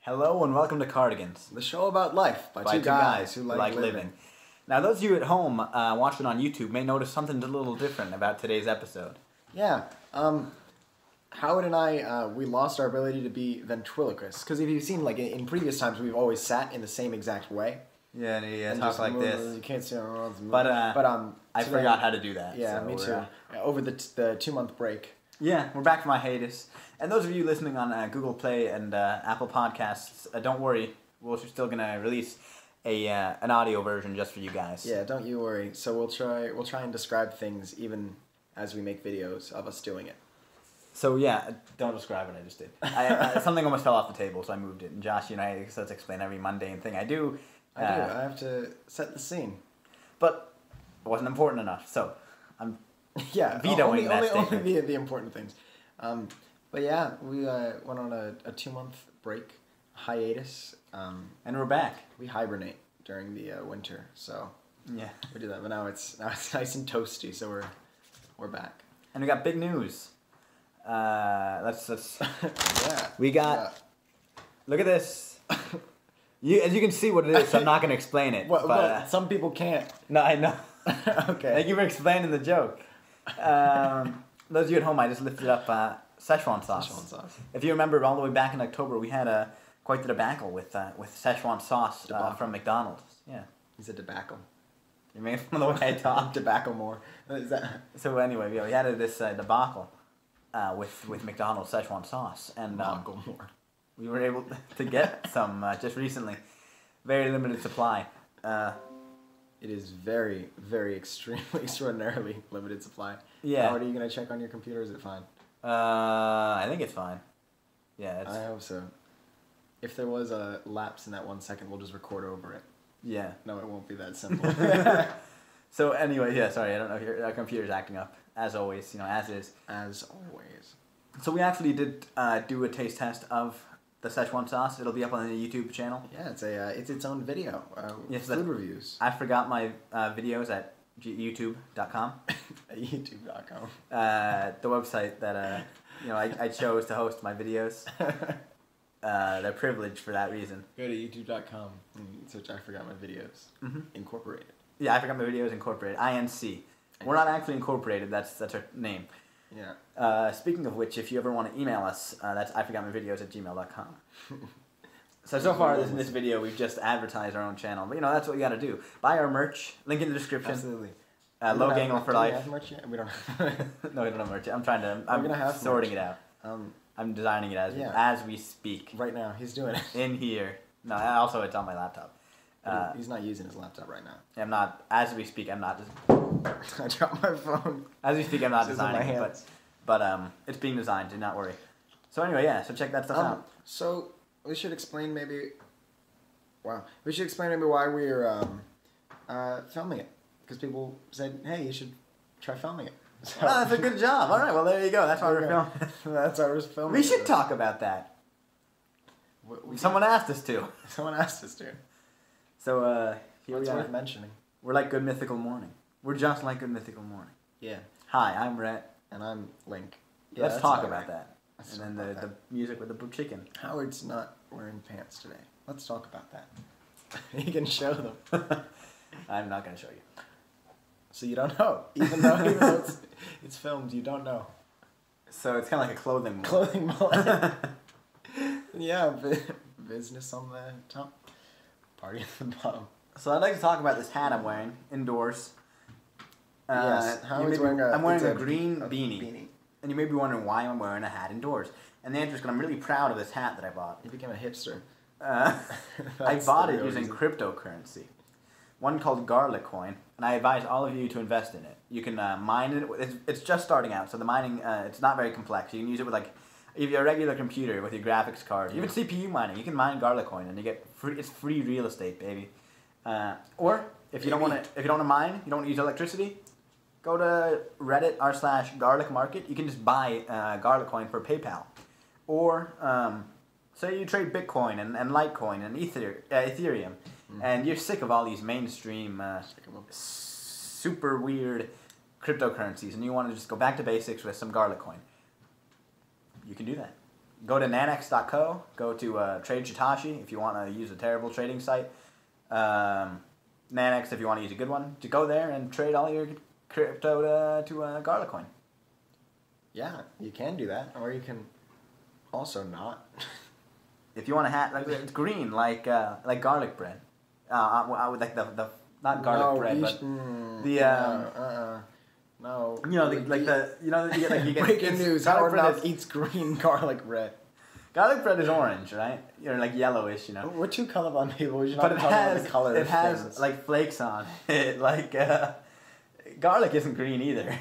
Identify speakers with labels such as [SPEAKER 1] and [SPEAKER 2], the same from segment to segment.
[SPEAKER 1] Hello and welcome to Cardigans,
[SPEAKER 2] The show about life by two guys who like living.
[SPEAKER 1] Now, those of you at home watching on YouTube may notice something a little different about today's episode.
[SPEAKER 2] Yeah, Howard and I, we lost our ability to be ventriloquists. Because if you've seen, like, in previous times, we've always sat in the same exact way.
[SPEAKER 1] Yeah, and talk like this.
[SPEAKER 2] You can't see our arms.
[SPEAKER 1] But I
[SPEAKER 2] today,
[SPEAKER 1] forgot how to do that.
[SPEAKER 2] Yeah,
[SPEAKER 1] so
[SPEAKER 2] me too. Over the 2-month break.
[SPEAKER 1] Yeah, we're back from my hiatus. And those of you listening on Google Play and Apple Podcasts, don't worry, we're still going to release an audio version just for you guys.
[SPEAKER 2] Yeah, don't you worry. So we'll try and describe things even as we make videos of us doing it.
[SPEAKER 1] So yeah, don't describe what I just did. Something almost fell off the table, so I moved it. And Josh, let's explain every mundane thing I do.
[SPEAKER 2] I have to set the scene.
[SPEAKER 1] But it wasn't important enough, so I'm
[SPEAKER 2] vetoing
[SPEAKER 1] that statement.
[SPEAKER 2] Only the important things. But yeah, we went on a 2-month break, hiatus.
[SPEAKER 1] And we're back.
[SPEAKER 2] We hibernate during the winter, so
[SPEAKER 1] yeah,
[SPEAKER 2] we do that. But now it's nice and toasty, so we're back.
[SPEAKER 1] And we got big news. Let's
[SPEAKER 2] yeah.
[SPEAKER 1] We got. Look at this. As you can see what it is, so I'm not going to explain it.
[SPEAKER 2] But some people can't.
[SPEAKER 1] No, I know.
[SPEAKER 2] Okay.
[SPEAKER 1] Thank you for explaining the joke. Those of you at home, I just lifted up Szechuan sauce.
[SPEAKER 2] Szechuan sauce.
[SPEAKER 1] If you remember, all the way back in October, we had quite the debacle with Szechuan sauce from McDonald's. Yeah.
[SPEAKER 2] He said debacle.
[SPEAKER 1] You made fun of the way I talk.
[SPEAKER 2] Debacle more. Is that?
[SPEAKER 1] So anyway, we had this debacle with McDonald's Szechuan sauce, and we were able to get some just recently. Very limited supply.
[SPEAKER 2] It is very, very extraordinarily limited supply.
[SPEAKER 1] Yeah.
[SPEAKER 2] Howard, are you going to check on your computer? Is it fine?
[SPEAKER 1] I think it's fine. Yeah.
[SPEAKER 2] I hope so. If there was a lapse in that 1 second, we'll just record over it.
[SPEAKER 1] Yeah.
[SPEAKER 2] No, it won't be that simple.
[SPEAKER 1] So anyway, yeah, sorry, I don't know if your computer's acting up. As always, as is.
[SPEAKER 2] As always.
[SPEAKER 1] So we actually did do a taste test of the Szechuan sauce. It'll be up on the YouTube channel.
[SPEAKER 2] Yeah, it's its own video. Food reviews.
[SPEAKER 1] I forgot my videos at youtube.com.
[SPEAKER 2] At youtube.com.
[SPEAKER 1] The website that I chose to host my videos. They're privileged for that reason.
[SPEAKER 2] Go to youtube.com and search I Forgot My Videos. Mm-hmm. Incorporated.
[SPEAKER 1] Yeah, I Forgot My Videos Incorporated. INC. We're not actually incorporated. That's our name.
[SPEAKER 2] Yeah.
[SPEAKER 1] Speaking of which, if you ever want to email us, that's iforgotmyvideos@gmail.com. So far in this video, we've just advertised our own channel. But, that's what you got to do. Buy our merch. Link in the description.
[SPEAKER 2] Absolutely.
[SPEAKER 1] Low Gangle for life.
[SPEAKER 2] Do we have merch yet? We don't have.
[SPEAKER 1] No, we don't have merch yet. I'm sorting it out. I'm designing it as we speak.
[SPEAKER 2] Right now, he's doing it.
[SPEAKER 1] In here. No, also it's on my laptop.
[SPEAKER 2] He's not using his laptop right now.
[SPEAKER 1] I'm not. As we speak, I'm not.
[SPEAKER 2] I dropped my phone.
[SPEAKER 1] As we speak, I'm not designing it, but it's being designed. Do not worry. So anyway, yeah. So check that stuff out.
[SPEAKER 2] So we should explain maybe. Wow. We should explain maybe why we're filming it, because people said, "Hey, you should try filming it." So,
[SPEAKER 1] that's a good job. All right. Well, there you go. That's why we're filming.
[SPEAKER 2] That's why we're filming.
[SPEAKER 1] We should talk about that. Someone asked us to.
[SPEAKER 2] Someone asked us to.
[SPEAKER 1] So here
[SPEAKER 2] What's
[SPEAKER 1] we are.
[SPEAKER 2] worth mentioning?
[SPEAKER 1] We're like Good Mythical Morning. We're just like Good Mythical Morning.
[SPEAKER 2] Yeah.
[SPEAKER 1] Hi, I'm Rhett.
[SPEAKER 2] And I'm Link. Yeah,
[SPEAKER 1] Let's talk about that. And then the music with the chicken.
[SPEAKER 2] Howard's not wearing pants today. Let's talk about that. You can show them.
[SPEAKER 1] I'm not going to show you.
[SPEAKER 2] So you don't know. Even though it's filmed, you don't know.
[SPEAKER 1] So it's kind of like a clothing mall.
[SPEAKER 2] Clothing mall. Yeah, business on the top, party on the bottom.
[SPEAKER 1] So I'd like to talk about this hat I'm wearing indoors.
[SPEAKER 2] Yes, Howard's wearing
[SPEAKER 1] I'm wearing a green beanie. And you may be wondering why I'm wearing a hat indoors. And the answer is because I'm really proud of this hat that I bought.
[SPEAKER 2] You became a hipster.
[SPEAKER 1] I bought it using cryptocurrency. One called Garlic Coin, and I advise all of you to invest in it. You can mine it. It's just starting out, so the mining, it's not very complex. You can use it with if you have a regular computer with your graphics card, even CPU mining, you can mine Garlic Coin, and you get it's free real estate, baby. Or if you don't want to mine, you don't want to use electricity, go to Reddit r/Garlic Market. You can just buy Garlic Coin for PayPal, or say you trade Bitcoin and Litecoin and Ethereum. And you're sick of all these mainstream, super weird cryptocurrencies, and you want to just go back to basics with some Garlic Coin. You can do that. Go to nanex.co. Go to Trade Shitashi if you want to use a terrible trading site. Nanex if you want to use a good one. To go there and trade all your crypto to Garlicoin.
[SPEAKER 2] Yeah, you can do that, or you can also not.
[SPEAKER 1] If you want to have, like, it's green, like garlic bread. I would like the not garlic bread, but the
[SPEAKER 2] no.
[SPEAKER 1] You know, you get
[SPEAKER 2] breaking news: Howard Mouth eats green garlic bread.
[SPEAKER 1] Garlic bread is orange, right? You're like yellowish, you know.
[SPEAKER 2] We're two colorblind people. We should
[SPEAKER 1] But
[SPEAKER 2] not talk about the color.
[SPEAKER 1] It has like flakes on it. Like garlic isn't green either.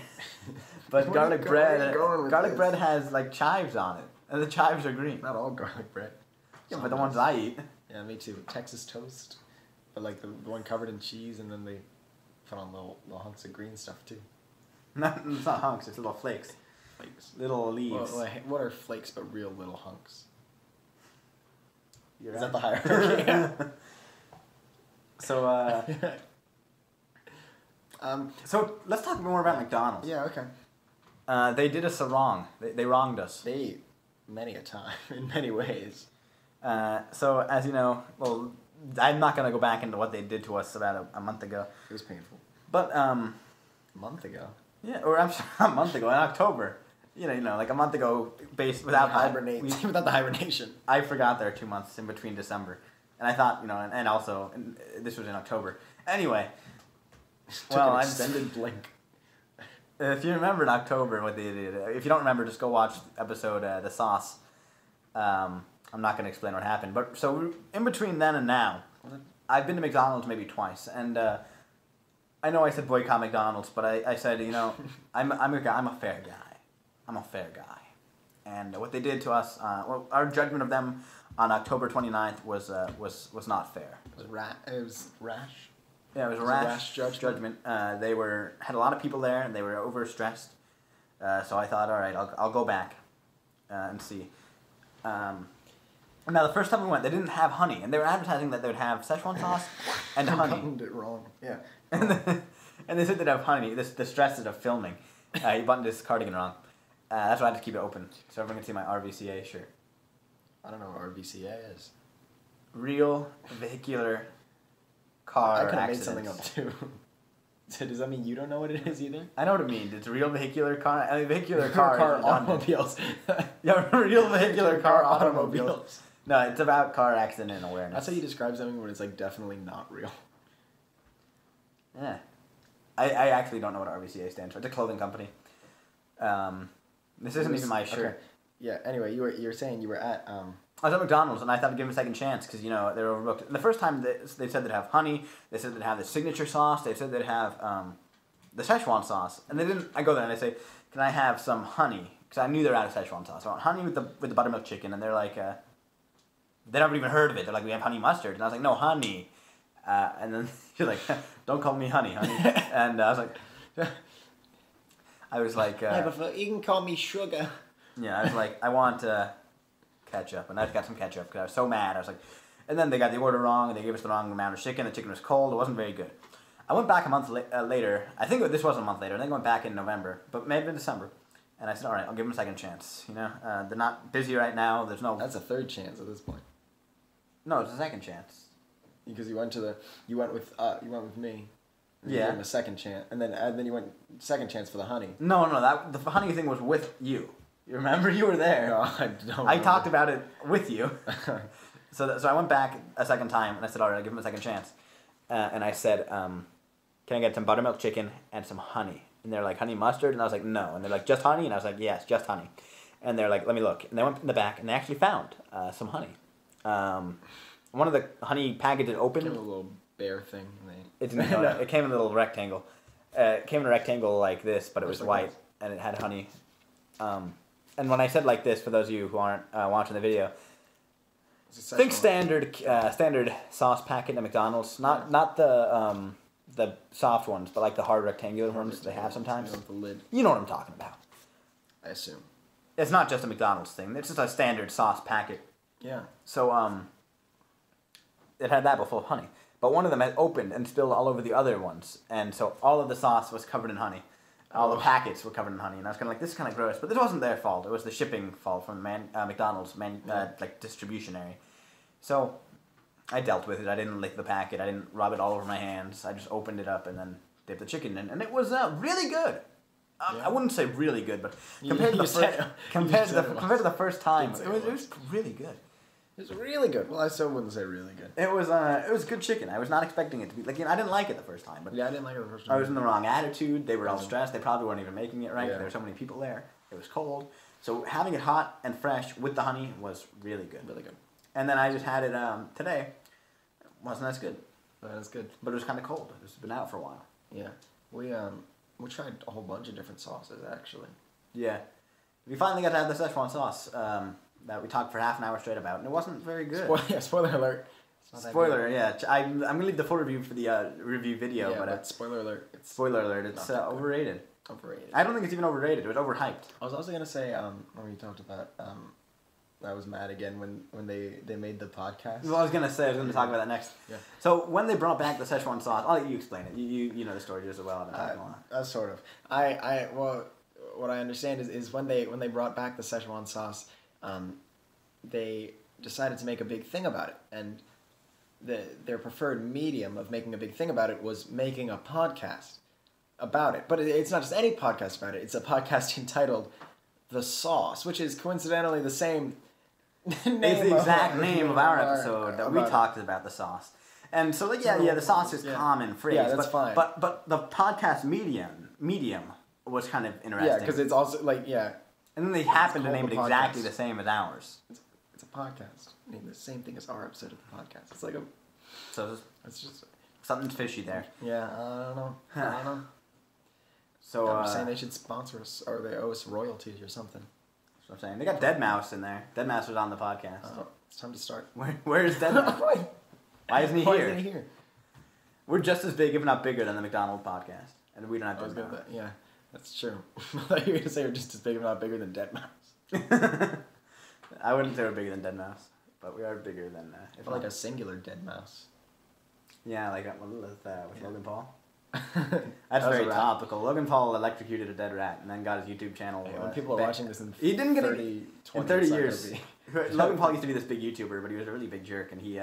[SPEAKER 1] But garlic bread has like chives on it, and the chives are green.
[SPEAKER 2] Not all garlic bread.
[SPEAKER 1] Yeah, but the ones I eat.
[SPEAKER 2] Yeah, me too. Texas toast, but like the one covered in cheese, and then they put on little hunks of green stuff too.
[SPEAKER 1] It's not hunks. It's little flakes. Little leaves.
[SPEAKER 2] Well, what are flakes but real little hunks?
[SPEAKER 1] You're
[SPEAKER 2] Is
[SPEAKER 1] right.
[SPEAKER 2] that the hierarchy?
[SPEAKER 1] So, so let's talk more about McDonald's.
[SPEAKER 2] Yeah, okay.
[SPEAKER 1] They did us a wrong. They wronged us.
[SPEAKER 2] They, many a time, in many ways.
[SPEAKER 1] So, as you know, well, I'm not going to go back into what they did to us about a month ago.
[SPEAKER 2] It was painful.
[SPEAKER 1] But,
[SPEAKER 2] A month ago?
[SPEAKER 1] yeah, or I'm sorry, a month ago, in October. You know, like a month ago, without
[SPEAKER 2] without the hibernation.
[SPEAKER 1] I forgot there are 2 months in between December. And I thought, and also, this was in October. Anyway.
[SPEAKER 2] Took an extended blink.
[SPEAKER 1] If you remember in October what they did, if you don't remember, just go watch episode The Sauce. I'm not going to explain what happened. But so in between then and now, I've been to McDonald's maybe twice. And I know I said boycott McDonald's, but I said, I'm a fair guy. I'm a fair guy. And what they did to us, our judgment of them on October 29th was not fair.
[SPEAKER 2] It was rash.
[SPEAKER 1] Yeah, it was a rash judgment. They had a lot of people there, and they were overstressed. So I thought, all right, I'll go back and see. Now, the first time we went, they didn't have honey, and they were advertising that they would have Szechuan sauce and honey.
[SPEAKER 2] I buttoned it wrong. Yeah.
[SPEAKER 1] And they said they'd have honey. The stresses of filming. You buttoned this cardigan wrong. That's why I had to keep it open, so everyone can see my RVCA shirt.
[SPEAKER 2] I don't know what RVCA is.
[SPEAKER 1] Real vehicular car
[SPEAKER 2] I could have made
[SPEAKER 1] accidents.
[SPEAKER 2] something up too. So does that mean you don't know what it is either?
[SPEAKER 1] I know what it means. It's real vehicular car. Vehicular car
[SPEAKER 2] automobiles.
[SPEAKER 1] Yeah, real vehicular car automobiles.
[SPEAKER 2] automobiles.
[SPEAKER 1] No, it's about car accident awareness.
[SPEAKER 2] That's how you describe something when it's like definitely not real.
[SPEAKER 1] Yeah. I actually don't know what RVCA stands for. It's a clothing company. This isn't even my shirt.
[SPEAKER 2] Okay. Yeah, anyway, you were saying you were at...
[SPEAKER 1] I was at McDonald's, and I thought I'd give them a second chance, because, they were overbooked. And the first time, they said they'd have honey, they said they'd have the signature sauce, they said they'd have the Szechuan sauce. And they didn't... I go there, and I say, can I have some honey? Because I knew they were out of Szechuan sauce. I want honey with the buttermilk chicken, and they're like... they never even heard of it. They're like, we have honey mustard. And I was like, no, honey. And then she's like, don't call me honey. And I was like...
[SPEAKER 2] you can call me sugar.
[SPEAKER 1] Yeah, I was like, I want ketchup. And I got some ketchup because I was so mad. I was like... And then they got the order wrong, and they gave us the wrong amount of chicken. The chicken was cold. It wasn't very good. I went back a month later. I think this was a month later. I think I went back in November, but maybe in December. And I said, all right, I'll give them a second chance. They're not busy right now. There's no...
[SPEAKER 2] That's a third chance at this point.
[SPEAKER 1] No, it's a second chance.
[SPEAKER 2] Because you went with me. And
[SPEAKER 1] Yeah.
[SPEAKER 2] You gave him a second chance, and then you went second chance for the honey.
[SPEAKER 1] No, the honey thing was with you. You remember? You were there.
[SPEAKER 2] No, I don't.
[SPEAKER 1] I talked about it with you. So I went back a second time, and I said, all right, I'll give him a second chance. And I said, can I get some buttermilk chicken and some honey? And they're like, honey mustard? And I was like, no. And they're like, just honey? And I was like, yes, just honey. And they're like, let me look. And they went in the back, and they actually found some honey. One of the honey packages opened.
[SPEAKER 2] It came in a little bear thing.
[SPEAKER 1] It came in a little rectangle. It came in a rectangle like this, but it was white, and it had honey. And when I said like this, for those of you who aren't watching the video, think standard sauce packet at McDonald's, not the soft ones, but like the hard rectangular ones they have sometimes.
[SPEAKER 2] The lid.
[SPEAKER 1] You know what I'm talking about.
[SPEAKER 2] I assume.
[SPEAKER 1] It's not just a McDonald's thing. It's just a standard sauce packet.
[SPEAKER 2] Yeah.
[SPEAKER 1] So it had that but full of honey. But one of them had opened and spilled all over the other ones, and so all of the sauce was covered in honey. All the packets were covered in honey, and I was kind of like, this is kind of gross. But this wasn't their fault. It was the shipping fault from McDonald's like distribution area. So I dealt with it. I didn't lick the packet. I didn't rub it all over my hands. I just opened it up and then dipped the chicken in, and it was really good. I wouldn't say really good, but compared to the first time, it was really good.
[SPEAKER 2] It was really good. Well, I still wouldn't say really good.
[SPEAKER 1] It was good chicken. I was not expecting it to be like, I didn't like it the first time, but
[SPEAKER 2] yeah, I didn't like it the first time.
[SPEAKER 1] I was in the wrong attitude. They were all stressed. They probably weren't even making it right. There were so many people there. It was cold, so having it hot and fresh with the honey was really good.
[SPEAKER 2] Really good.
[SPEAKER 1] And then I just had it today. It wasn't as good.
[SPEAKER 2] That's good.
[SPEAKER 1] But it was kind of cold. It's been out for a while.
[SPEAKER 2] Yeah, we tried a whole bunch of different sauces actually.
[SPEAKER 1] Yeah, we finally got to have the Szechuan sauce. That we talked for half an hour straight about, and it wasn't very good.
[SPEAKER 2] Spoiler alert.
[SPEAKER 1] Spoiler, yeah. I'm gonna leave the full review for the review video,
[SPEAKER 2] but spoiler alert.
[SPEAKER 1] Spoiler alert. It's overrated.
[SPEAKER 2] Overrated.
[SPEAKER 1] I don't think it's even overrated. It was overhyped.
[SPEAKER 2] I was also gonna say when we talked about I was mad again when they made the podcast.
[SPEAKER 1] Well, I was gonna talk about that next.
[SPEAKER 2] Yeah.
[SPEAKER 1] So when they brought back the Szechuan sauce, I'll let you explain it. You know the story just as well.
[SPEAKER 2] Sort of. What I understand is when they brought back the Szechuan sauce, they decided to make a big thing about it, and their preferred medium of making a big thing about it was making a podcast about it. But it's not just any podcast about it. It's a podcast entitled The Sauce, which is coincidentally the same name.
[SPEAKER 1] It's the exact name of our episode that we talked about the sauce. And so the sauce is common phrase.
[SPEAKER 2] Yeah, that's fine.
[SPEAKER 1] But the podcast medium was kind of interesting.
[SPEAKER 2] Yeah, because it's also
[SPEAKER 1] and then they happened to name it exactly the same as ours.
[SPEAKER 2] It's a podcast. I mean, the same thing as our episode of the podcast. It's like it's just
[SPEAKER 1] something's fishy there.
[SPEAKER 2] Yeah, I don't know.
[SPEAKER 1] So
[SPEAKER 2] I'm saying they should sponsor us, or they owe us royalties or something.
[SPEAKER 1] That's what I'm saying. They got Deadmau5 in there. Deadmau5 was on the podcast.
[SPEAKER 2] It's time to start.
[SPEAKER 1] Where is Deadmau5? Why isn't he here?
[SPEAKER 2] Why isn't he here?
[SPEAKER 1] We're just as big, if not bigger, than the McDonald's podcast, and we don't have Deadmau5.
[SPEAKER 2] Yeah, that's true. I thought you were gonna say we're just as big, if not bigger, than Deadmau5.
[SPEAKER 1] I wouldn't say we're bigger than Deadmau5, but we are bigger than.
[SPEAKER 2] Like a singular dead mouse.
[SPEAKER 1] Yeah, like with Logan Paul. That's very topical. Logan Paul electrocuted a dead rat and then got his YouTube channel.
[SPEAKER 2] When people are watching this in
[SPEAKER 1] 30 years. Logan Paul used to be this big YouTuber, but he was a really big jerk, and he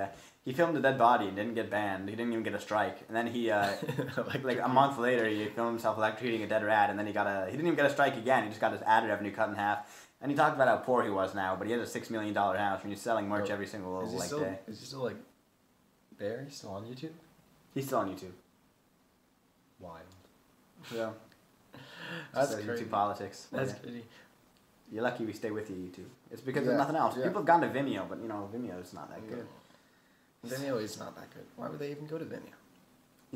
[SPEAKER 1] filmed a dead body and didn't get banned. He didn't even get a strike, and then he like a month later he filmed himself electrocuting a dead rat, and then he didn't even get a strike again. He just got his ad revenue cut in half. And he talked about how poor he was now, but he has a $6 million house and he's selling merch every single day.
[SPEAKER 2] Is he still there? He's still on YouTube?
[SPEAKER 1] He's still on YouTube.
[SPEAKER 2] Wild.
[SPEAKER 1] Yeah.
[SPEAKER 2] That's crazy.
[SPEAKER 1] YouTube politics.
[SPEAKER 2] That's crazy.
[SPEAKER 1] You're lucky we stay with you, YouTube. It's because there's nothing else. Yeah. People have gone to Vimeo, but Vimeo's not that good.
[SPEAKER 2] Vimeo is not that good. Why would they even go to Vimeo?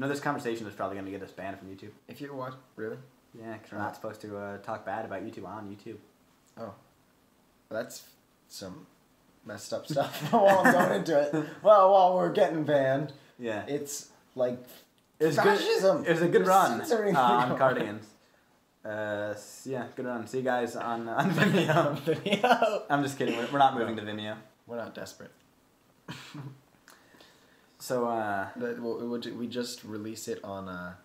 [SPEAKER 1] This conversation is probably going to get us banned from YouTube.
[SPEAKER 2] If you watch, really?
[SPEAKER 1] Yeah, because we're not supposed to talk bad about YouTube on YouTube.
[SPEAKER 2] Oh. Well, that's some messed up stuff while I'm going into it. Well, while we're getting banned, it's like fascism.
[SPEAKER 1] It was a good run on Cardigans. Good run. See you guys on Vimeo.
[SPEAKER 2] Vimeo.
[SPEAKER 1] I'm just kidding. We're not moving to Vimeo.
[SPEAKER 2] We're not desperate.
[SPEAKER 1] So,
[SPEAKER 2] we just release it on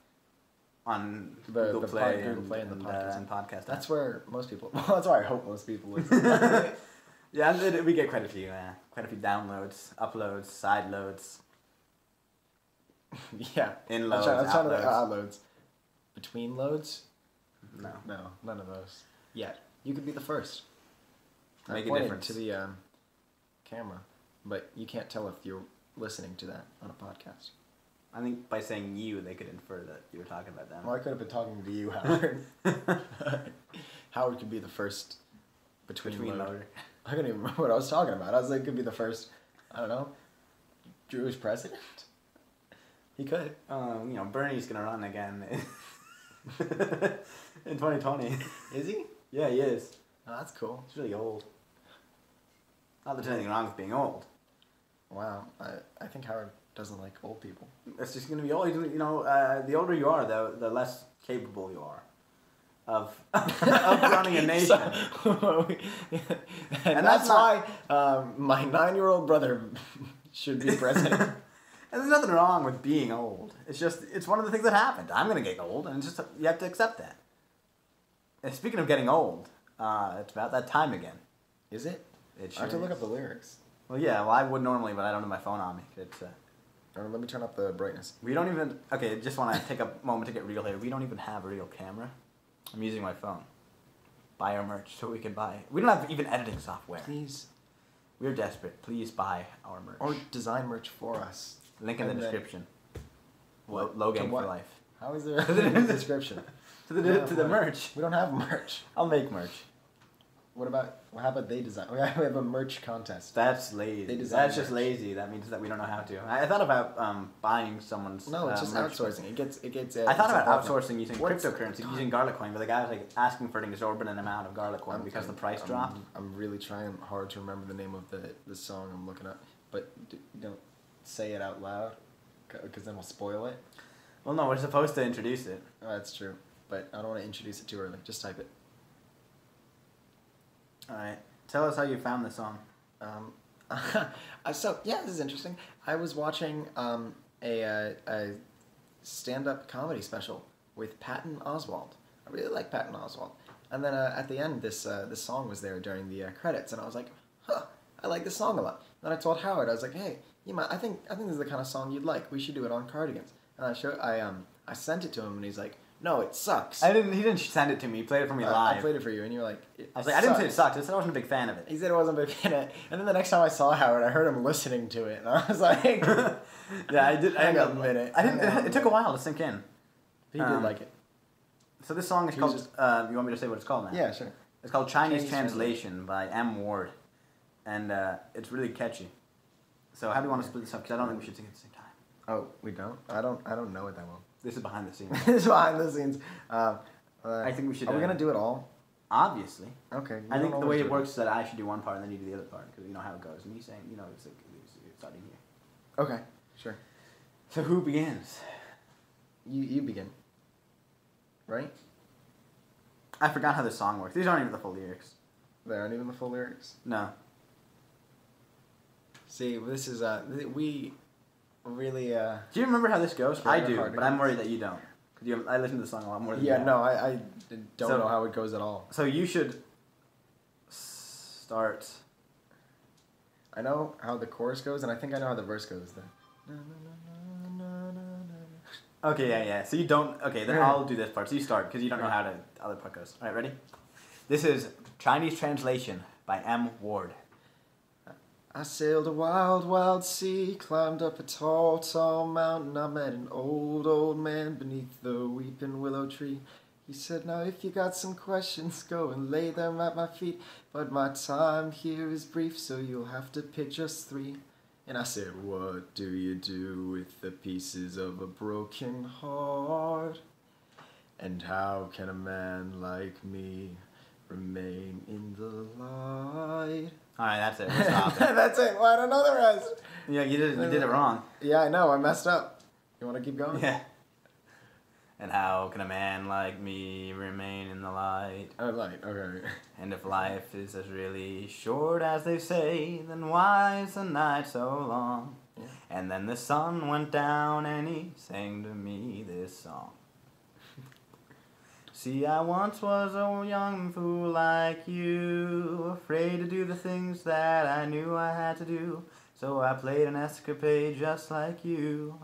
[SPEAKER 1] Google Play
[SPEAKER 2] and the
[SPEAKER 1] podcast.
[SPEAKER 2] That's where most people. Well, that's where I hope most people listen.
[SPEAKER 1] Yeah, we get quite a few downloads, uploads, side loads.
[SPEAKER 2] Yeah.
[SPEAKER 1] Inloads,
[SPEAKER 2] I'm trying to outloads. Between loads?
[SPEAKER 1] No,
[SPEAKER 2] none of those yet. You could be the first.
[SPEAKER 1] Make a difference
[SPEAKER 2] to the camera, but you can't tell if you're listening to that on a podcast.
[SPEAKER 1] I think by saying you, they could infer that you were talking about them.
[SPEAKER 2] Well, I could have been talking to you, Howard. Howard could be the first between loader. I couldn't even remember what I was talking about. I was like, could be the first, I don't know, Jewish president? He could.
[SPEAKER 1] Bernie's going to run again in 2020.
[SPEAKER 2] Is he?
[SPEAKER 1] Yeah, he is.
[SPEAKER 2] Oh, that's cool.
[SPEAKER 1] He's really old. Not that there's anything wrong with being old.
[SPEAKER 2] Wow. I think Howard doesn't like old people.
[SPEAKER 1] It's just going to be old. The older you are, the less capable you are of running a nation.
[SPEAKER 2] And that's why my 9-year-old brother should be president.
[SPEAKER 1] And there's nothing wrong with being old. It's one of the things that happened. I'm going to get old, and you have to accept that. Speaking of getting old, it's about that time again.
[SPEAKER 2] Is it?
[SPEAKER 1] It
[SPEAKER 2] I have to look up the lyrics.
[SPEAKER 1] Well, yeah, well, I would normally, but I don't have my phone on me. It's,
[SPEAKER 2] let me turn up the brightness.
[SPEAKER 1] we don't even... Okay, just want to take a moment to get real here. We don't even have a real camera. I'm using my phone. Buy our merch so we can buy... We don't have even editing software.
[SPEAKER 2] Please.
[SPEAKER 1] We're desperate. Please buy our merch.
[SPEAKER 2] Or design merch for us.
[SPEAKER 1] Link in the description.
[SPEAKER 2] What?
[SPEAKER 1] Logang for life.
[SPEAKER 2] How is there a description?
[SPEAKER 1] to the merch.
[SPEAKER 2] We don't have merch.
[SPEAKER 1] I'll make merch.
[SPEAKER 2] How about they design? We have a merch contest.
[SPEAKER 1] That's lazy. That's just lazy. That means that we don't know how to. I thought about buying someone's.
[SPEAKER 2] No, it's just outsourcing. It gets.
[SPEAKER 1] I thought about outsourcing using cryptocurrency, using garlic coin, but the guy was like asking for an exorbitant amount of garlic coin because the price dropped.
[SPEAKER 2] I'm really trying hard to remember the name of the song I'm looking up, but don't say it out loud, because then we'll spoil it.
[SPEAKER 1] Well, no, we're supposed to introduce it.
[SPEAKER 2] Oh, that's true, but I don't want to introduce it too early. Just type it.
[SPEAKER 1] All right. Tell us how you found this song.
[SPEAKER 2] So yeah, this is interesting. I was watching a stand-up comedy special with Patton Oswalt. I really like Patton Oswalt. And then at the end, this song was there during the credits, and I was like, huh, I like this song a lot. Then I told Howard, I was like, hey, I think this is the kind of song you'd like. We should do it on Cardigans. And I sent it to him, and he's like, no, it sucks.
[SPEAKER 1] He didn't send it to me. He played it for me live.
[SPEAKER 2] I played it for you, and you were like,
[SPEAKER 1] I was like, I didn't say it sucked. I said I wasn't a big fan of it.
[SPEAKER 2] He said I wasn't a big fan of it. And then the next time I saw Howard, I heard him listening to it, and I was like,
[SPEAKER 1] yeah, I did.
[SPEAKER 2] Hang on a minute.
[SPEAKER 1] It took a while to sink in.
[SPEAKER 2] He did like it.
[SPEAKER 1] So this song is called. You want me to say what it's called now?
[SPEAKER 2] Yeah, sure.
[SPEAKER 1] It's called Chinese Translation by M. Ward, and it's really catchy. So how do you want to split this up? Because I don't think we should sing at the same time.
[SPEAKER 2] Oh, we don't? I don't know it that well.
[SPEAKER 1] This is behind the scenes.
[SPEAKER 2] This is behind the scenes.
[SPEAKER 1] I think we should.
[SPEAKER 2] Are we gonna do it all?
[SPEAKER 1] Obviously.
[SPEAKER 2] Okay.
[SPEAKER 1] I think the way it works is that I should do one part and then you do the other part because you know how it goes. Me saying, it's like it's starting here.
[SPEAKER 2] Okay. Sure.
[SPEAKER 1] So who begins?
[SPEAKER 2] You begin. Right?
[SPEAKER 1] I forgot how this song works. These aren't even the full lyrics.
[SPEAKER 2] They aren't even the full lyrics.
[SPEAKER 1] No.
[SPEAKER 2] See, this is we really.
[SPEAKER 1] Do you remember how this goes? I do,
[SPEAKER 2] Cardigans.
[SPEAKER 1] but I'm worried that you don't. Cause I listen to the song a lot more than you.
[SPEAKER 2] Yeah, no, I don't know how it goes at all.
[SPEAKER 1] So you should start.
[SPEAKER 2] I know how the chorus goes, and I think I know how the verse goes.
[SPEAKER 1] Okay, yeah. So you don't. Okay, then I'll do this part. So you start because you don't know how the other part goes. All right, ready? This is Chinese Translation by M. Ward.
[SPEAKER 2] I sailed a wild, wild sea, climbed up a tall, tall mountain. I met an old, old man beneath the weeping willow tree. He said, now if you got some questions, go and lay them at my feet. But my time here is brief, so you'll have to pick just 3. And I said, what do you do with the pieces of a broken heart? And how can a man like me remain in the light?
[SPEAKER 1] Alright, that's it. We'll stop it.
[SPEAKER 2] That's it. Well, I don't know the rest.
[SPEAKER 1] Yeah, you did it wrong.
[SPEAKER 2] Yeah, I know. I messed up. You want to keep going?
[SPEAKER 1] Yeah. And how can a man like me remain in the light?
[SPEAKER 2] Oh, light. Okay.
[SPEAKER 1] And if life is as really short as they say, then why is the night so long?
[SPEAKER 2] Yeah.
[SPEAKER 1] And then the sun went down and he sang to me this song. See, I once was a young fool like you, afraid to do the things that I knew I had to do. So I played an escapade just like you.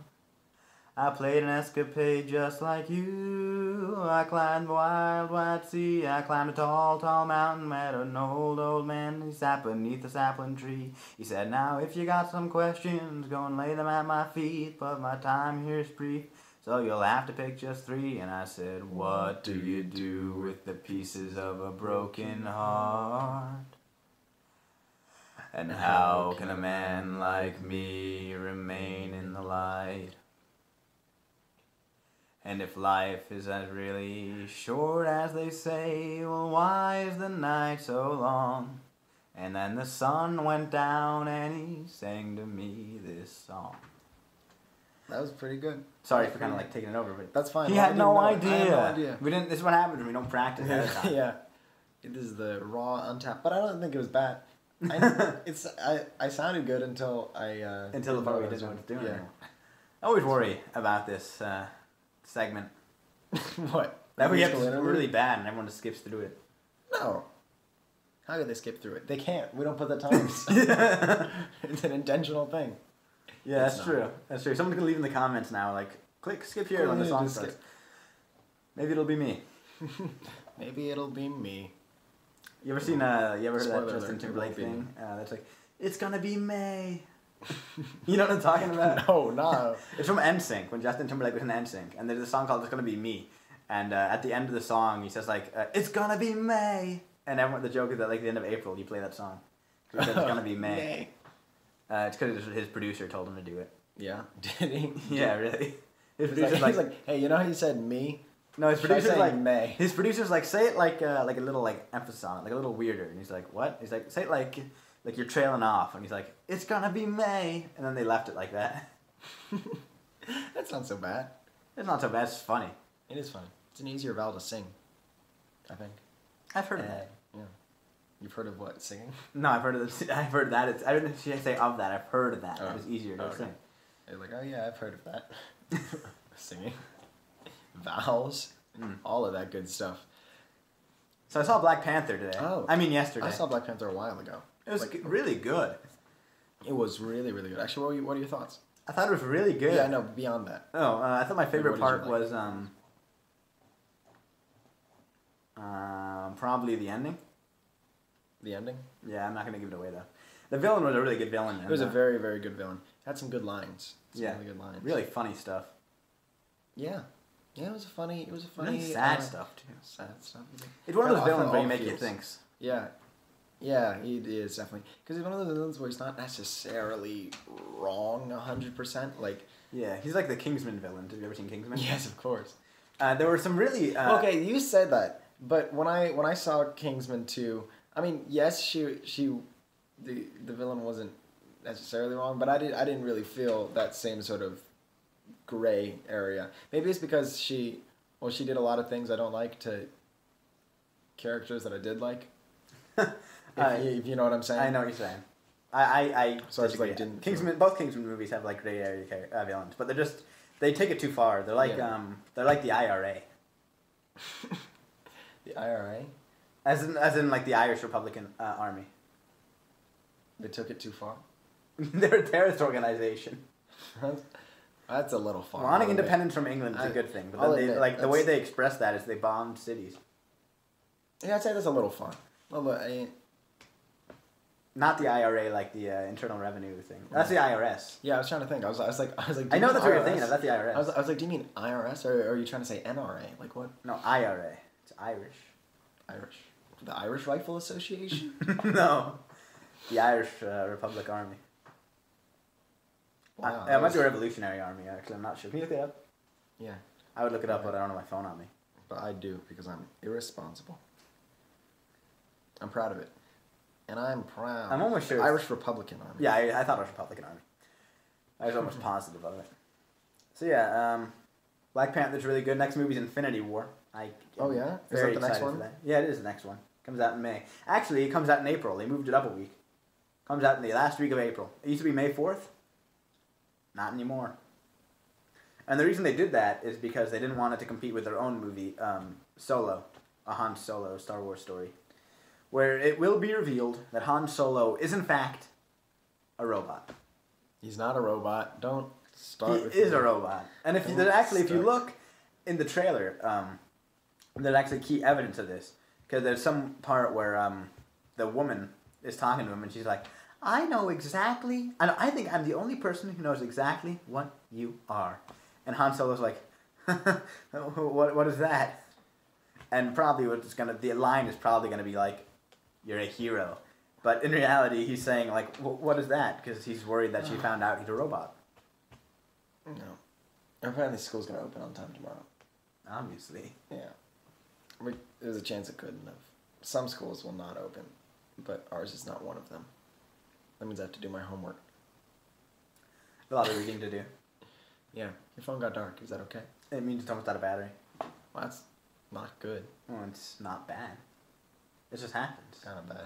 [SPEAKER 1] I played an escapade just like you. I climbed the wild, wide sea. I climbed a tall, tall mountain. Met an old, old man. He sat beneath a sapling tree. He said, now if you got some questions, go and lay them at my feet. But my time here is brief, so you'll have to pick just 3. And I said, what do you do with the pieces of a broken heart? And how can a man like me remain in the light? And if life is as really short as they say, well, why is the night so long? And then the sun went down and he sang to me this song.
[SPEAKER 2] That was pretty good.
[SPEAKER 1] Sorry for kind of like taking it over, but
[SPEAKER 2] that's fine.
[SPEAKER 1] He had no idea.
[SPEAKER 2] I had no idea.
[SPEAKER 1] We didn't. This is what happens when we don't practice ahead of time.
[SPEAKER 2] Yeah, this is the raw, untapped. But I don't think it was bad. I sounded good until
[SPEAKER 1] until the part we didn't know what to do.
[SPEAKER 2] Yeah.
[SPEAKER 1] I always worry about this segment.
[SPEAKER 2] What?
[SPEAKER 1] That we have to really bad and everyone just skips through it.
[SPEAKER 2] No. How could they skip through it? They can't. We don't put the times. It's an intentional thing.
[SPEAKER 1] Yeah, that's true. That's true. Someone can leave in the comments now, like, click skip here when the song starts. Maybe it'll be me.
[SPEAKER 2] Maybe it'll be me.
[SPEAKER 1] You ever seen, you ever heard that Justin Timberlake thing? That's like, it's gonna be May. You know what I'm talking about?
[SPEAKER 2] No.
[SPEAKER 1] It's from NSYNC, when Justin Timberlake was in NSYNC, and there's a song called It's Gonna Be Me. And at the end of the song, he says, like, it's gonna be May. And everyone, the joke is that, like, the end of April, you play that song. He said it's gonna be May. It's because his producer told him to do it.
[SPEAKER 2] Yeah? Did he?
[SPEAKER 1] Yeah, really. His
[SPEAKER 2] producer's like, hey, you know how you said me?
[SPEAKER 1] No, his producer's like,
[SPEAKER 2] May.
[SPEAKER 1] His producer's like, say it like a little, like, emphasis on it, like a little weirder. And he's like, what? He's like, say it like you're trailing off. And he's like, it's gonna be May. And then they left it like that.
[SPEAKER 2] That's not so bad.
[SPEAKER 1] It's not so bad, it's funny.
[SPEAKER 2] It is funny. It's an easier vowel to sing, I think.
[SPEAKER 1] I've heard of that.
[SPEAKER 2] Yeah. You've heard of what, singing?
[SPEAKER 1] No, I've heard of that. I didn't say of that. I've heard of that. It's easier to sing.
[SPEAKER 2] You're like, oh yeah, I've heard of that. Singing. Vowels. All of that good stuff.
[SPEAKER 1] So I saw Black Panther today. Yesterday.
[SPEAKER 2] I saw Black Panther a while ago.
[SPEAKER 1] It was really good.
[SPEAKER 2] It was really, really good. Actually, what are your thoughts?
[SPEAKER 1] I thought it was really good.
[SPEAKER 2] Yeah, no, beyond that.
[SPEAKER 1] Oh, I thought my favorite part was probably the ending.
[SPEAKER 2] The ending?
[SPEAKER 1] Yeah, I'm not going to give it away, though. The villain was a really good villain.
[SPEAKER 2] It was a very, very good villain. Had some good lines.
[SPEAKER 1] Really good lines. Really funny stuff.
[SPEAKER 2] Yeah. Yeah, it was a funny...
[SPEAKER 1] Really sad stuff, too.
[SPEAKER 2] Sad stuff.
[SPEAKER 1] It's one of those villains where you make you think.
[SPEAKER 2] Yeah. Yeah, he is, definitely. Because he's one of those villains where he's not necessarily wrong 100%. Like...
[SPEAKER 1] Yeah, he's like the Kingsman villain. Have you ever seen Kingsman?
[SPEAKER 2] Yes, of course.
[SPEAKER 1] There were some really...
[SPEAKER 2] Okay, you said that. But when I saw Kingsman 2... I mean, yes, the villain wasn't necessarily wrong, but I didn't really feel that same sort of gray area. Maybe it's because she did a lot of things I don't like to characters that I did like. If you know what I'm saying.
[SPEAKER 1] I know what you're saying. I
[SPEAKER 2] so I just like didn't.
[SPEAKER 1] Both Kingsman movies have like gray area villains, but they take it too far. They're like they're like the IRA.
[SPEAKER 2] The IRA.
[SPEAKER 1] As in like the Irish Republican Army.
[SPEAKER 2] They took it too far?
[SPEAKER 1] They're a terrorist organization.
[SPEAKER 2] That's a little far.
[SPEAKER 1] Wanting independence from England is a good thing, but then the way they express that is they bombed cities.
[SPEAKER 2] Yeah, I'd say that's a little far.
[SPEAKER 1] Not the IRA, like the Internal Revenue thing. That's the IRS.
[SPEAKER 2] Yeah, I was trying to think. I was like.
[SPEAKER 1] I know that's what you're thinking of. That's the IRS.
[SPEAKER 2] I was like, do you mean IRS or are you trying to say NRA? Like what?
[SPEAKER 1] No, IRA. It's Irish.
[SPEAKER 2] Irish. The Irish Rifle Association?
[SPEAKER 1] No. The Irish Republic Army.
[SPEAKER 2] Wow.
[SPEAKER 1] It might be a Revolutionary Army, actually. I'm not sure. Can you look it up?
[SPEAKER 2] Yeah.
[SPEAKER 1] I would look it up, but I don't have my phone on me.
[SPEAKER 2] But I do, because I'm irresponsible. I'm proud of it. And I'm proud.
[SPEAKER 1] I'm almost sure.
[SPEAKER 2] Irish Republican Army.
[SPEAKER 1] Yeah, I thought it was Republican Army. I was almost positive of it. So yeah, Black Panther's really good. Next movie's Infinity War.
[SPEAKER 2] Oh yeah? Is that the next one?
[SPEAKER 1] Yeah, it is the next one. Comes out in May. Actually, it comes out in April. They moved it up a week. Comes out in the last week of April. It used to be May 4th. Not anymore. And the reason they did that is because they didn't want it to compete with their own movie, Solo, a Han Solo Star Wars story, where it will be revealed that Han Solo is in fact a robot.
[SPEAKER 2] He's not a robot. Don't start.
[SPEAKER 1] He is a robot. And if you look in the trailer, there's actually key evidence of this, because there's some part where the woman is talking to him and she's like, I know exactly, I think I'm the only person who knows exactly what you are. And Han Solo's like, what is that? And probably the line is probably gonna be like, you're a hero. But in reality, he's saying like, what is that? Because he's worried that she found out he's a robot.
[SPEAKER 2] No. Apparently school's gonna open on time tomorrow.
[SPEAKER 1] Obviously.
[SPEAKER 2] Yeah. There's a chance it couldn't have. Some schools will not open, but ours is not one of them. That means I have to do my homework.
[SPEAKER 1] A lot of reading to do.
[SPEAKER 2] Yeah. Your phone got dark. Is that okay?
[SPEAKER 1] It means it's almost out of battery.
[SPEAKER 2] Well, that's not good.
[SPEAKER 1] Well, it's not bad. It just happens.
[SPEAKER 2] Kind of bad.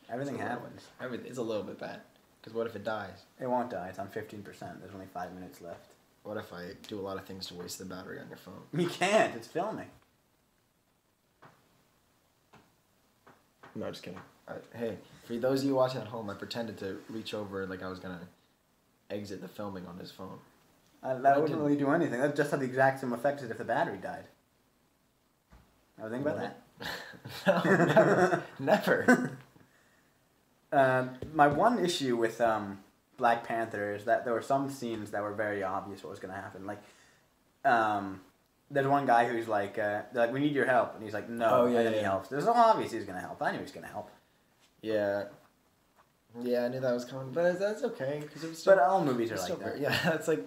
[SPEAKER 1] Everything happens.
[SPEAKER 2] It's a little bit bad. Because what if it dies?
[SPEAKER 1] It won't die. It's on 15%. There's only 5 minutes left.
[SPEAKER 2] What if I do a lot of things to waste the battery on your phone?
[SPEAKER 1] You can't. It's filming.
[SPEAKER 2] No, just kidding. Hey, for those of you watching at home, I pretended to reach over like I was gonna exit the filming on his phone.
[SPEAKER 1] That wouldn't really do anything. That just had the exact same effect as if the battery died. Ever think about
[SPEAKER 2] that? No, never. Never.
[SPEAKER 1] My one issue with Black Panther is that there were some scenes that were very obvious what was going to happen. Like, there's one guy who's like, they're like, we need your help. And he's like, no, and then he helps. There's so obvious he's going to help. I knew he was going to help.
[SPEAKER 2] Yeah. Yeah, I knew that was coming, but that's okay. Cause it was
[SPEAKER 1] but all movies are like that.
[SPEAKER 2] Yeah, it's like,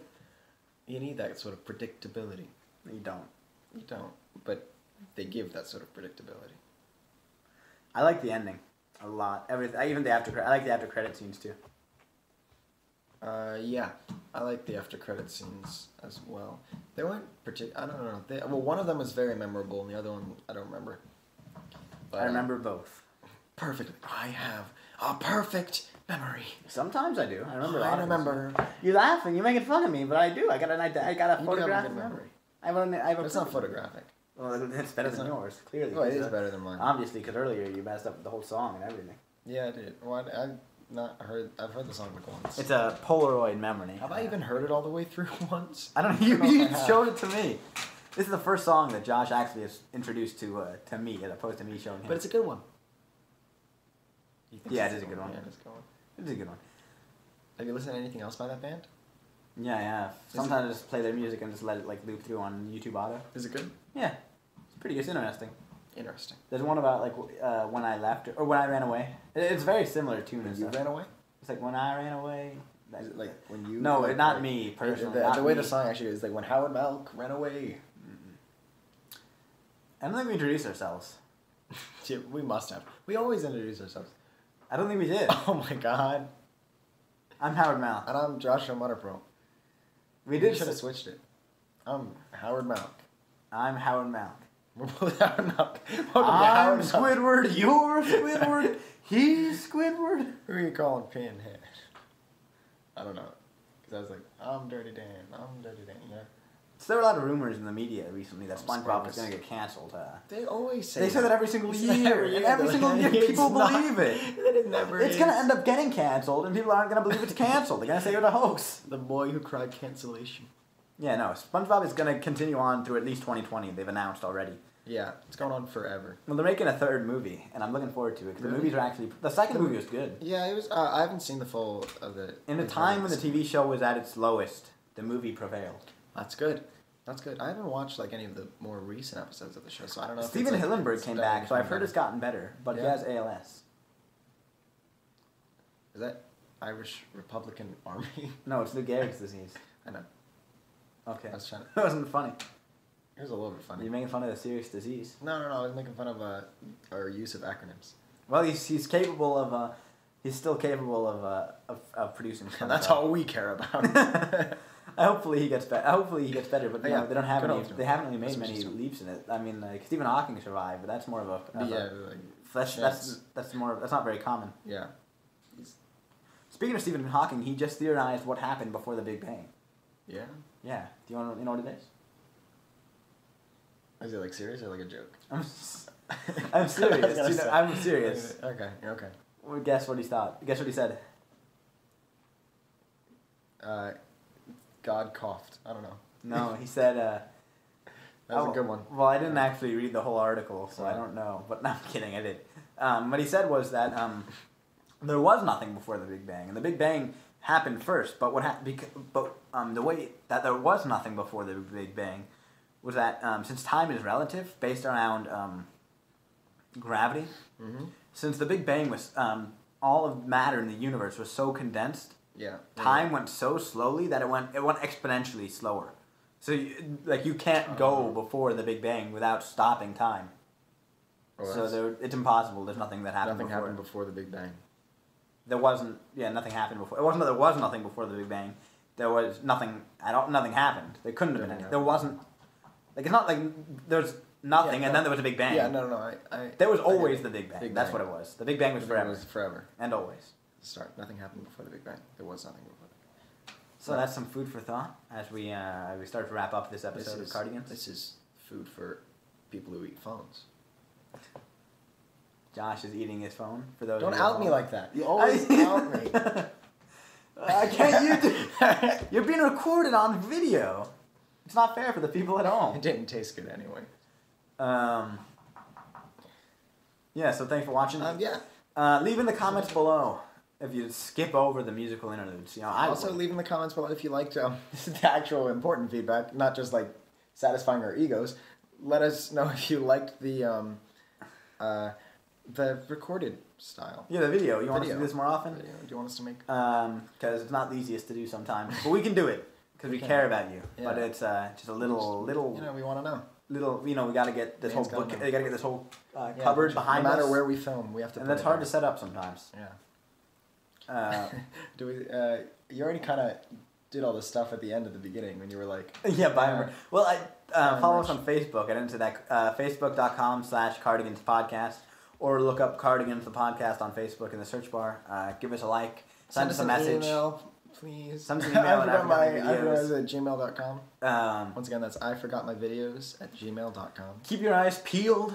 [SPEAKER 2] you need that sort of predictability.
[SPEAKER 1] You don't.
[SPEAKER 2] You don't, but they give that sort of predictability.
[SPEAKER 1] I like the ending a lot. Even the I like the after credit scenes too.
[SPEAKER 2] Yeah, I like the after credit scenes as well. They weren't I don't know. Well, one of them was very memorable, and the other one I don't remember. But,
[SPEAKER 1] I remember both.
[SPEAKER 2] Perfectly. I have a perfect memory.
[SPEAKER 1] Sometimes I do. I remember.
[SPEAKER 2] I remember.
[SPEAKER 1] You're laughing. You're making fun of me, but I do. I got a photographic memory.
[SPEAKER 2] It's not photographic.
[SPEAKER 1] Well, it's better than yours, clearly.
[SPEAKER 2] Well, it is better than mine.
[SPEAKER 1] Obviously, because earlier you messed up the whole song and everything.
[SPEAKER 2] Yeah, I did. Well, I've heard the song like once.
[SPEAKER 1] It's a Polaroid memory.
[SPEAKER 2] Have I even heard it all the way through once?
[SPEAKER 1] I don't know. You showed it to me. This is the first song that Josh actually has introduced to me, as opposed to me showing him.
[SPEAKER 2] But it's a good one.
[SPEAKER 1] Yeah, it is a good one.
[SPEAKER 2] Yeah, it is a good one.
[SPEAKER 1] It is a good one.
[SPEAKER 2] Have you listened to anything else by that band?
[SPEAKER 1] Yeah, I have. Sometimes I just play their music and just let it like loop through on YouTube Auto.
[SPEAKER 2] Is it good?
[SPEAKER 1] Yeah. It's pretty good. It's interesting.
[SPEAKER 2] Interesting.
[SPEAKER 1] There's one about like when I left or when I ran away. It's very similar tune and stuff.
[SPEAKER 2] You ran away?
[SPEAKER 1] It's like when I ran away.
[SPEAKER 2] Is it like when you?
[SPEAKER 1] No,
[SPEAKER 2] like,
[SPEAKER 1] not me personally.
[SPEAKER 2] The way the song actually is like when Howard Malk ran away.
[SPEAKER 1] I don't think we introduced ourselves.
[SPEAKER 2] We must have. We always introduce ourselves.
[SPEAKER 1] I don't think we did.
[SPEAKER 2] Oh my god.
[SPEAKER 1] I'm Howard Malk.
[SPEAKER 2] And I'm Joshua Mutterpro.
[SPEAKER 1] We did.
[SPEAKER 2] Should have switched it. I'm Howard Malk.
[SPEAKER 1] I'm Howard Malk.
[SPEAKER 2] We're both Howard Malk.
[SPEAKER 1] I'm Squidward. You're Squidward. He's Squidward.
[SPEAKER 2] Who are you calling Pinhead? I don't know. Because I was like, I'm Dirty Dan. I'm Dirty Dan. Yeah.
[SPEAKER 1] So there were a lot of rumors in the media recently that SpongeBob was going to get canceled.
[SPEAKER 2] They always say
[SPEAKER 1] They say that every single year. And every single year people believe it.
[SPEAKER 2] It never is.
[SPEAKER 1] It's going to end up getting canceled and people aren't going to believe it's canceled. They're going to say it's a hoax.
[SPEAKER 2] The boy who cried cancellation.
[SPEAKER 1] Yeah, no. SpongeBob is going to continue on through at least 2020. They've announced already.
[SPEAKER 2] Yeah, it's going on forever.
[SPEAKER 1] Well, they're making a third movie, and I'm looking forward to it. Because the movies are actually... The second movie was good.
[SPEAKER 2] Yeah, it was... I haven't seen the full of the...
[SPEAKER 1] In a time when the TV show was at its lowest, the movie prevailed.
[SPEAKER 2] That's good. That's good. I haven't watched like any of the more recent episodes of the show, so I don't know.
[SPEAKER 1] Steven Hillenburg came back, so I've heard it's gotten better, but he has ALS.
[SPEAKER 2] Is that Irish Republican Army?
[SPEAKER 1] No, it's Lou Gehrig's disease.
[SPEAKER 2] I know.
[SPEAKER 1] Okay.
[SPEAKER 2] I was trying to...
[SPEAKER 1] That wasn't funny.
[SPEAKER 2] It was a little bit funny.
[SPEAKER 1] You're making fun of a serious disease.
[SPEAKER 2] No. I was making fun of our use of acronyms.
[SPEAKER 1] Well, he's capable of... He's still capable of producing.
[SPEAKER 2] And that's all we care about.
[SPEAKER 1] Hopefully he gets better. But you know, they don't have any. They haven't really made many
[SPEAKER 2] interesting.
[SPEAKER 1] leaps in it. I mean, like Stephen Hawking survived, but that's more of a. That's not very common.
[SPEAKER 2] Yeah.
[SPEAKER 1] Speaking of Stephen Hawking, he just theorized what happened before the Big Bang.
[SPEAKER 2] Yeah.
[SPEAKER 1] Yeah. Do you know what it is?
[SPEAKER 2] Is it like serious or like a joke?
[SPEAKER 1] I'm serious. I'm serious.
[SPEAKER 2] Okay.
[SPEAKER 1] Well, guess what he thought. Guess what he said.
[SPEAKER 2] God coughed. I don't know.
[SPEAKER 1] No, he said... that
[SPEAKER 2] was a good one.
[SPEAKER 1] Well, I didn't actually read the whole article, so I don't know. But no, I'm kidding, I did. What he said was that there was nothing before the Big Bang. And the Big Bang happened first. But the way that there was nothing before the Big Bang was that since time is relative, based around gravity, since the Big Bang was... all of matter in the universe was so condensed...
[SPEAKER 2] Yeah.
[SPEAKER 1] Time went so slowly that it went exponentially slower. So you can't go before the Big Bang without stopping time. So it's impossible. There's nothing that happened.
[SPEAKER 2] Nothing happened before the Big Bang.
[SPEAKER 1] There wasn't. Yeah, nothing happened before. It wasn't that there was nothing before the Big Bang. There was nothing. Nothing happened. There couldn't have been any. There wasn't. Like it's not like there's nothing and then there was a Big Bang.
[SPEAKER 2] Yeah, no.
[SPEAKER 1] There was always the Big Bang. That's what it was. The Big Bang was forever.
[SPEAKER 2] It was forever
[SPEAKER 1] and always.
[SPEAKER 2] Start. Nothing happened before the Big Bang. There was nothing before the Big Bang.
[SPEAKER 1] So that's some food for thought as we start to wrap up this episode of Cardigans.
[SPEAKER 2] This is food for people who eat phones.
[SPEAKER 1] Josh is eating his phone. For those.
[SPEAKER 2] Don't out me like that. You always out me.
[SPEAKER 1] Can't you do? You're being recorded on video. It's not fair for the people at home.
[SPEAKER 2] It didn't taste good anyway.
[SPEAKER 1] Yeah. So thanks for watching. Leave in the comments below if you skip over the musical interludes. You know,
[SPEAKER 2] also leave in the comments below if you liked this is the actual important feedback, not just like satisfying our egos. Let us know if you liked the recorded style.
[SPEAKER 1] Yeah, the video. You want us to do this more often?
[SPEAKER 2] Video. Do you want us to make?
[SPEAKER 1] Because it's not the easiest to do sometimes, but we can do it because we care about you. Yeah. But it's just a little. You
[SPEAKER 2] know, we want to know.
[SPEAKER 1] We gotta get this whole book. You gotta get this whole cupboard behind us.
[SPEAKER 2] No matter where we film, we have to.
[SPEAKER 1] And that's hard to set up sometimes.
[SPEAKER 2] Yeah. Do we? You already kind of did all this stuff at the end of the beginning when you were like.
[SPEAKER 1] Yeah, well, follow us on Facebook. I didn't say that. Facebook.com/Cardigans Podcast, or look up Cardigans the Podcast on Facebook in the search bar. Give us a like. Send us a message.
[SPEAKER 2] Email, please.
[SPEAKER 1] Send us an email.
[SPEAKER 2] I forgot at gmail.com. Once again, that's iforgotmyvideos@gmail.com.
[SPEAKER 1] Keep your eyes peeled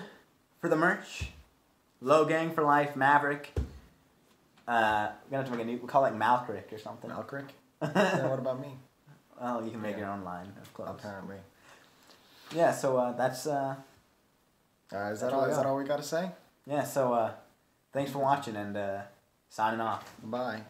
[SPEAKER 1] for the merch. Low Gang for Life, Maverick. We're gonna have to make we'll call it Malcrick or something.
[SPEAKER 2] Malcrick? Yeah, what about me?
[SPEAKER 1] Well, you can make your own line, of course.
[SPEAKER 2] Apparently.
[SPEAKER 1] Yeah, so that's...
[SPEAKER 2] is that all we got to say?
[SPEAKER 1] Yeah, so thanks for watching and signing off.
[SPEAKER 2] Bye.